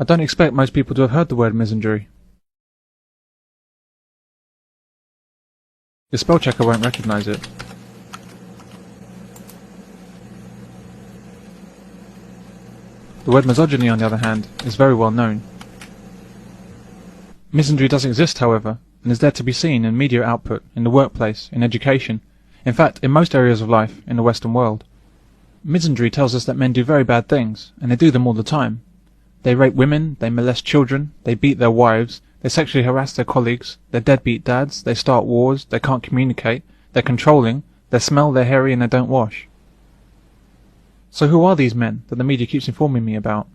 I don't expect most people to have heard the word misandry. Your spell checker won't recognise it. The word misogyny, on the other hand, is very well known. Misandry does exist, however, and is there to be seen in media output, in the workplace, in education, in fact, in most areas of life in the Western world. Misandry tells us that men do very bad things, and they do them all the time. They rape women, they molest children, they beat their wives, they sexually harass their colleagues, they're deadbeat dads, they start wars, they can't communicate, they're controlling, they smell, they're hairy, and they don't wash. So who are these men that the media keeps informing me about?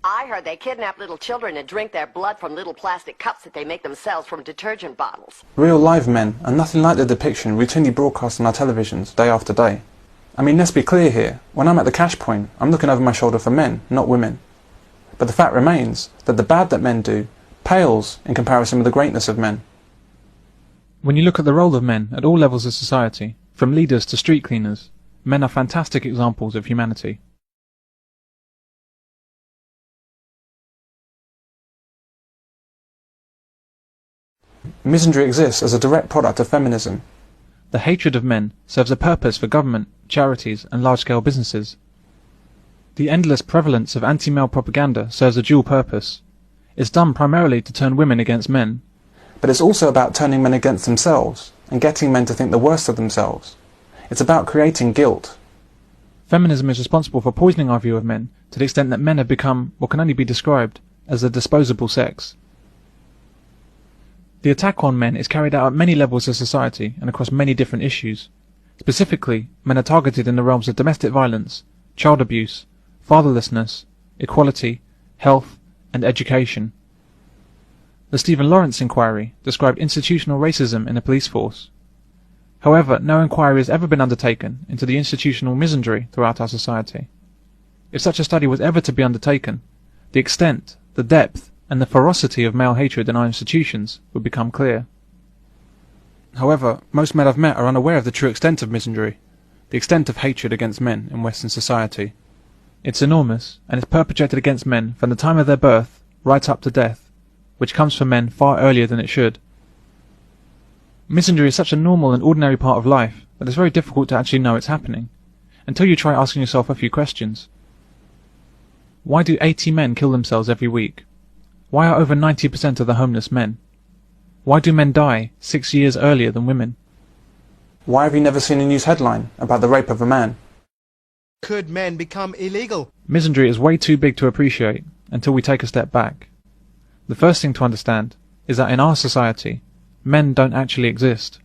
I heard they kidnap little children and drink their blood from little plastic cups that they make themselves from detergent bottles. Real live men are nothing like the depiction routinely broadcast on our televisions day after day. I mean, let's be clear here. When I'm at the cash point, I'm looking over my shoulder for men, not women. But the fact remains that the bad that men do pales in comparison with the greatness of men. When you look at the role of men at all levels of society, from leaders to street cleaners, men are fantastic examples of humanity. Misandry exists as a direct product of feminism. The hatred of men serves a purpose for government, charities, and large-scale businesses. The endless prevalence of anti-male propaganda serves a dual purpose. It's done primarily to turn women against men. But it's also about turning men against themselves and getting men to think the worst of themselves. It's about creating guilt. Feminism is responsible for poisoning our view of men to the extent that men have become what can only be described as a disposable sex. The attack on men is carried out at many levels of society and across many different issues. Specifically, men are targeted in the realms of domestic violence, child abuse, fatherlessness, equality, health, and education. The Stephen Lawrence inquiry described institutional racism in the police force. However, no inquiry has ever been undertaken into the institutional misandry throughout our society. If such a study was ever to be undertaken, the extent, the depth, and the ferocity of male hatred in our institutions would become clear. However, most men I've met are unaware of the true extent of misandry, the extent of hatred against men in Western society. It's enormous, and it's perpetrated against men from the time of their birth right up to death, which comes for men far earlier than it should. Misandry is such a normal and ordinary part of life that it's very difficult to actually know it's happening, until you try asking yourself a few questions. Why do 80 men kill themselves every week? Why are over 90% of the homeless men? Why do men die 6 years earlier than women? Why have you never seen a news headline about the rape of a man? Could men become illegal? Misandry is way too big to appreciate until we take a step back. The first thing to understand is that in our society, men don't actually exist.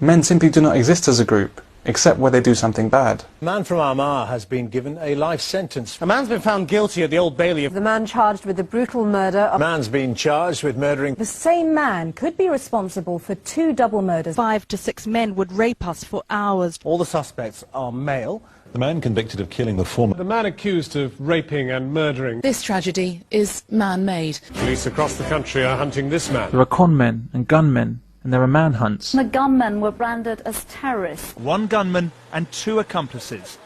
Men simply do not exist as a group, except where they do something bad. A man from Armagh has been given a life sentence. A man's been found guilty at the Old Bailey. The man charged with the brutal murder of... A man's been charged with murdering... The same man could be responsible for 2 double murders. 5 to 6 men would rape us for hours. All the suspects are male. The man convicted of killing the former. The man accused of raping and murdering. This tragedy is man-made. Police across the country are hunting this man. There are con men and gunmen, and there are manhunts. The gunmen were branded as terrorists. 1 gunman and 2 accomplices.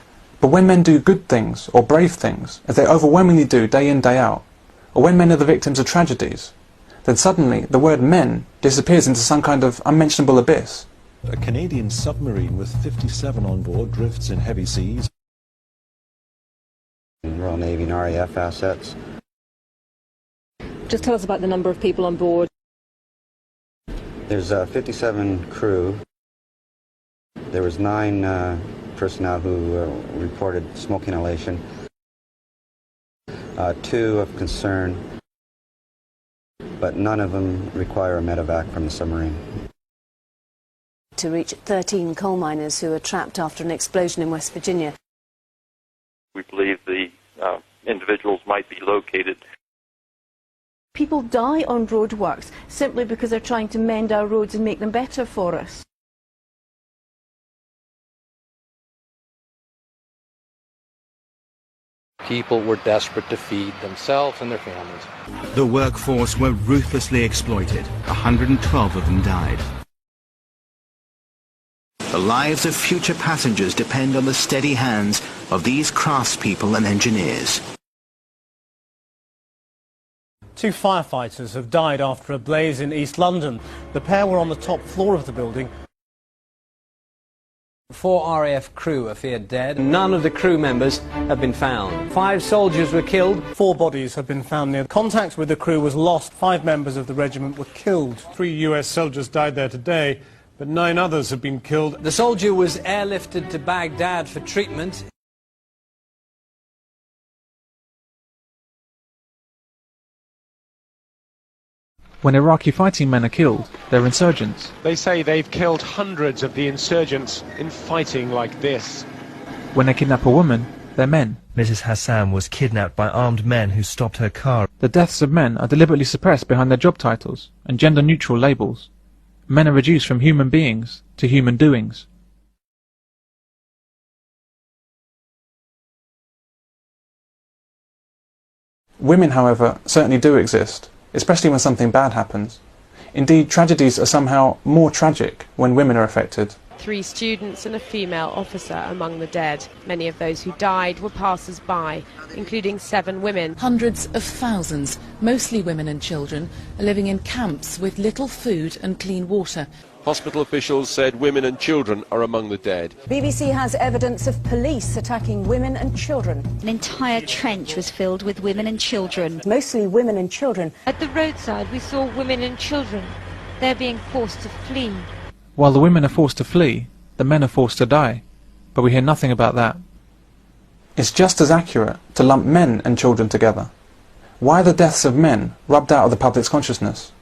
But when men do good things or brave things, as they overwhelmingly do day in, day out, or when men are the victims of tragedies, then suddenly the word men disappears into some kind of unmentionable abyss. A Canadian submarine with 57 on board drifts in heavy seas. Royal Navy and RAF assets. Just tell us about the number of people on board. There's 57 crew. There was 9 personnel who reported smoke inhalation. 2 of concern, but none of them require a medevac from the submarine. To reach 13 coal miners who were trapped after an explosion in West Virginia. We believe the individuals might be located. People die on roadworks simply because they're trying to mend our roads and make them better for us. People were desperate to feed themselves and their families. The workforce were ruthlessly exploited. 112 of them died. The lives of future passengers depend on the steady hands of these craftspeople and engineers. Two firefighters have died after a blaze in East London. The pair were on the top floor of the building. 4 RAF crew are feared dead. None of the crew members have been found. 5 soldiers were killed. 4 bodies have been found near. Contact with the crew was lost. 5 members of the regiment were killed. 3 US soldiers died there today, but 9 others have been killed. The soldier was airlifted to Baghdad for treatment. When Iraqi fighting men are killed, they're insurgents. They say they've killed hundreds of the insurgents in fighting like this. When they kidnap a woman, they're men. Mrs. Hassan was kidnapped by armed men who stopped her car. The deaths of men are deliberately suppressed behind their job titles and gender-neutral labels. Men are reduced from human beings to human doings. Women, however, certainly do exist, especially when something bad happens. Indeed, tragedies are somehow more tragic when women are affected. 3 students and a female officer among the dead. Many of those who died were passers-by, including 7 women. Hundreds of thousands, mostly women and children, are living in camps with little food and clean water. Hospital officials said women and children are among the dead. BBC has evidence of police attacking women and children. An entire trench was filled with women and children. Mostly women and children. At the roadside we saw women and children. They're being forced to flee. While the women are forced to flee, the men are forced to die. But we hear nothing about that. It's just as accurate to lump men and children together. Why are the deaths of men rubbed out of the public's consciousness?